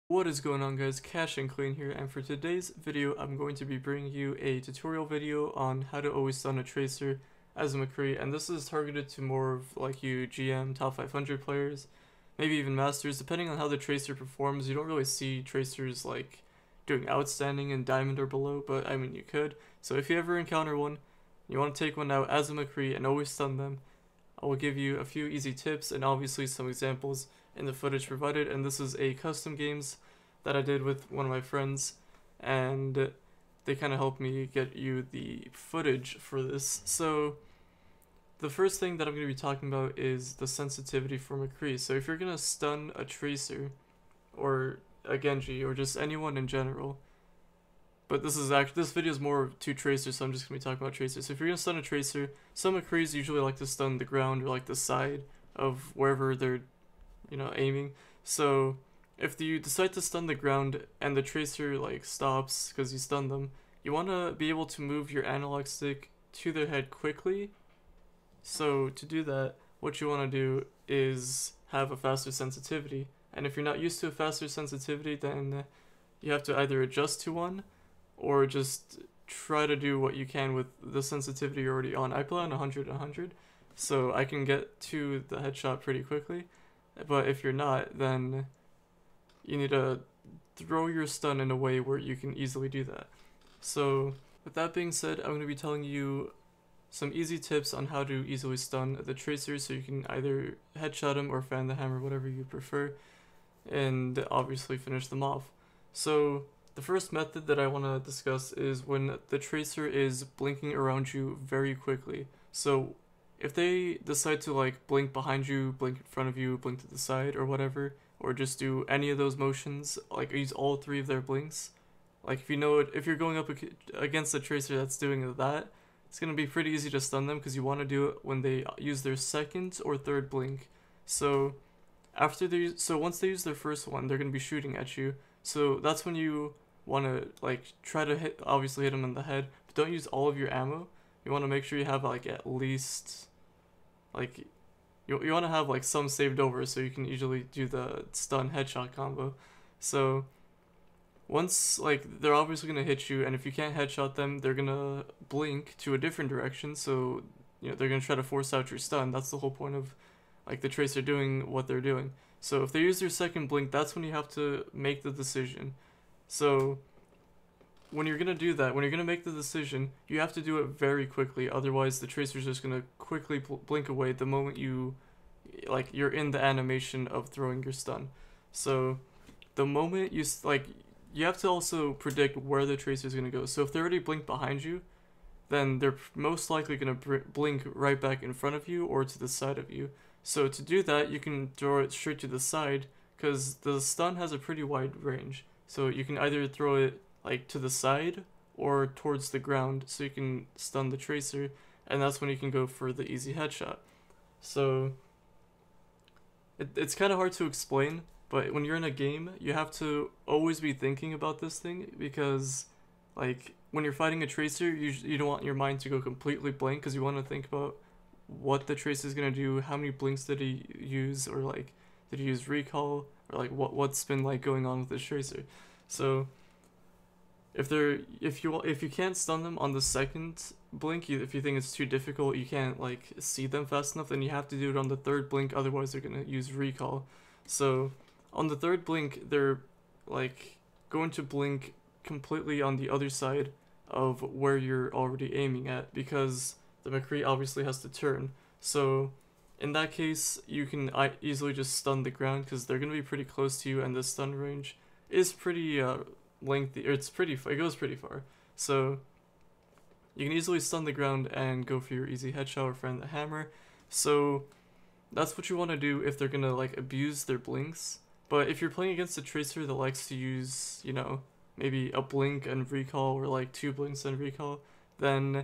What is going on, guys? Cash and Clean here, and for today's video I'm going to be bringing you a tutorial video on how to always stun a tracer as a McCree, and this is targeted to more of like you GM top 500 players, maybe even masters, depending on how the tracer performs. You don't really see tracers like doing outstanding in diamond or below, but I mean you could. So if you ever encounter one, you want to take one out as a McCree and always stun them, I will give you a few easy tips and obviously some examples in the footage provided, and this is a custom games that I did with one of my friends, and they kind of helped me get you the footage for this. So the first thing that I'm going to be talking about is the sensitivity for McCree. So if you're going to stun a tracer or a Genji or just anyone in general, but this video is more to tracers, so I'm just going to be talking about tracers. So if you're going to stun a tracer, some McCrees usually like to stun the ground or like the side of wherever they're aiming. So if you decide to stun the ground and the tracer like stops because you stunned them, you want to be able to move your analog stick to their head quickly. So to do that, what you want to do is have a faster sensitivity, and if you're not used to a faster sensitivity, then you have to either adjust to one or just try to do what you can with the sensitivity you're already on. I play on 100, so I can get to the headshot pretty quickly. But if you're not, then you need to throw your stun in a way where you can easily do that. So with that being said, I'm going to be telling you some easy tips on how to easily stun the tracer so you can either headshot them or fan the hammer, whatever you prefer, and obviously finish them off. So the first method that I want to discuss is when the tracer is blinking around you very quickly. So if they decide to like blink behind you, blink in front of you, blink to the side or whatever, or just do any of those motions, like use all three of their blinks, like if you're going up against a tracer that's doing that, it's going to be pretty easy to stun them because you want to do it when they use their second or third blink. So once they use their first one, they're going to be shooting at you. So that's when you want to like try to obviously hit them in the head, but don't use all of your ammo. You want to make sure you have like at least like you want to have like some saved over so you can usually do the stun headshot combo. So once like they're obviously gonna hit you, and if you can't headshot them, they're gonna blink to a different direction. So they're gonna try to force out your stun. That's the whole point of like the tracer doing what they're doing. So if they use their second blink, that's when you have to make the decision. So when you're gonna do that, when you're gonna make the decision, you have to do it very quickly. Otherwise, the tracer's just gonna quickly blink away the moment you're in the animation of throwing your stun. So the moment you have to also predict where the tracer's gonna go. So if they already blinked behind you, then they're most likely gonna blink right back in front of you or to the side of you. So to do that, you can throw it straight to the side because the stun has a pretty wide range. So you can either throw it like to the side or towards the ground so you can stun the tracer, and that's when you can go for the easy headshot. So it's kind of hard to explain, but when you're in a game, you have to always be thinking about this thing because like when you're fighting a tracer, you don't want your mind to go completely blank because you want to think about what the tracer is going to do, how many blinks did he use, or like did he use recall, or like what's been like going on with this tracer. So if you can't stun them on the second blink, if you think it's too difficult, you can't like see them fast enough, then you have to do it on the third blink, otherwise they're gonna use recall. So on the third blink, they're like going to blink completely on the other side of where you're already aiming at because the McCree obviously has to turn. So in that case, you can easily just stun the ground because they're gonna be pretty close to you, and the stun range is pretty lengthy, or it goes pretty far. So you can easily stun the ground and go for your easy headshot or fan the hammer. So that's what you want to do if they're gonna like abuse their blinks. But if you're playing against a tracer that likes to use, maybe a blink and recall, or like two blinks and recall, then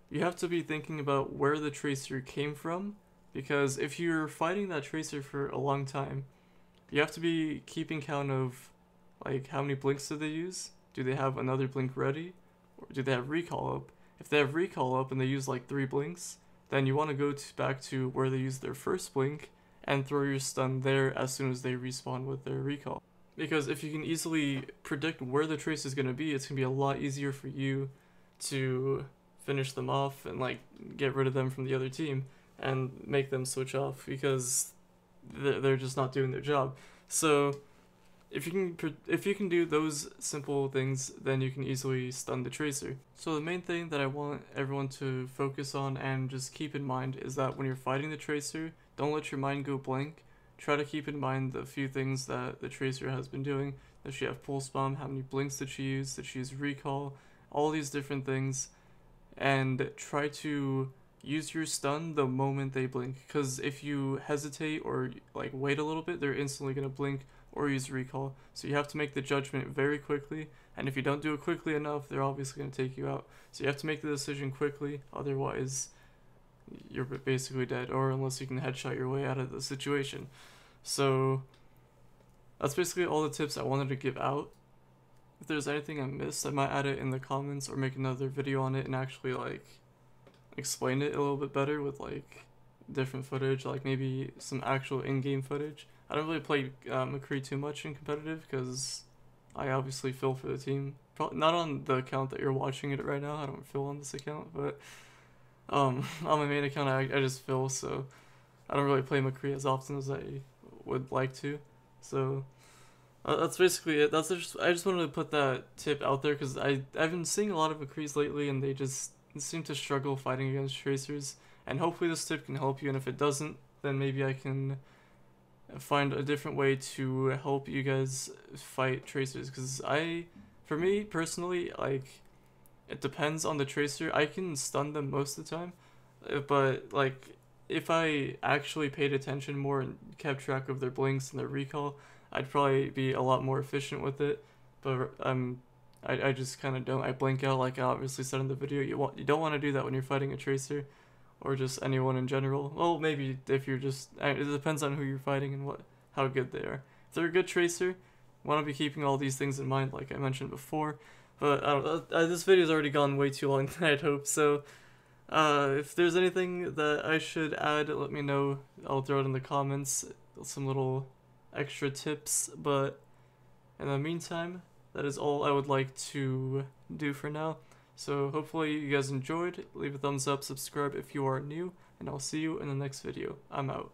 you have to be thinking about where the tracer came from, because if you're fighting that tracer for a long time, you have to be keeping count of like how many blinks did they use? Do they have another blink ready? Or do they have recall up? If they have recall up and they use like 3 blinks, then you want to go back to where they used their first blink and throw your stun there as soon as they respawn with their recall. Because if you can easily predict where the tracer is going to be, it's going to be a lot easier for you to finish them off and like get rid of them from the other team and make them switch off because they're just not doing their job. So if you can do those simple things, then you can easily stun the tracer. So the main thing that I want everyone to focus on and just keep in mind is that when you're fighting the tracer, don't let your mind go blank. Try to keep in mind the few things that the tracer has been doing. Does she have pulse bomb? How many blinks did she use? Did she use recall? All these different things. And try to use your stun the moment they blink. Because if you hesitate or like wait a little bit, they're instantly going to blink or use recall. So you have to make the judgment very quickly. And if you don't do it quickly enough, they're obviously going to take you out. So you have to make the decision quickly. Otherwise, you're basically dead, or unless you can headshot your way out of the situation. So that's basically all the tips I wanted to give out. If there's anything I missed, I might add it in the comments or make another video on it and actually like explain it a little bit better with like different footage, like maybe some actual in-game footage. I don't really play McCree too much in competitive because I obviously fill for the team. Probably not on the account that you're watching it right now. I don't fill on this account, but on my main account I just fill, so I don't really play McCree as often as I would like to. So that's basically it. I just wanted to put that tip out there because I've been seeing a lot of McCrees lately and they just seem to struggle fighting against tracers, and hopefully this tip can help you, and if it doesn't, then maybe I can find a different way to help you guys fight tracers, because for me personally, like, it depends on the tracer. I can stun them most of the time, but like if I actually paid attention more and kept track of their blinks and their recall, I'd probably be a lot more efficient with it. But I just kind of don't. I blink out, like I obviously said in the video. You don't want to do that when you're fighting a tracer, or just anyone in general. Well, maybe if you're just, it depends on who you're fighting and how good they are. If they're a good tracer, want to be keeping all these things in mind, like I mentioned before. But I don't know, this video's already gone way too long than I'd hope, so if there's anything that I should add, let me know. I'll throw it in the comments, some little extra tips, but in the meantime, that is all I would like to do for now. So hopefully you guys enjoyed. Leave a thumbs up, subscribe if you are new, and I'll see you in the next video. I'm out.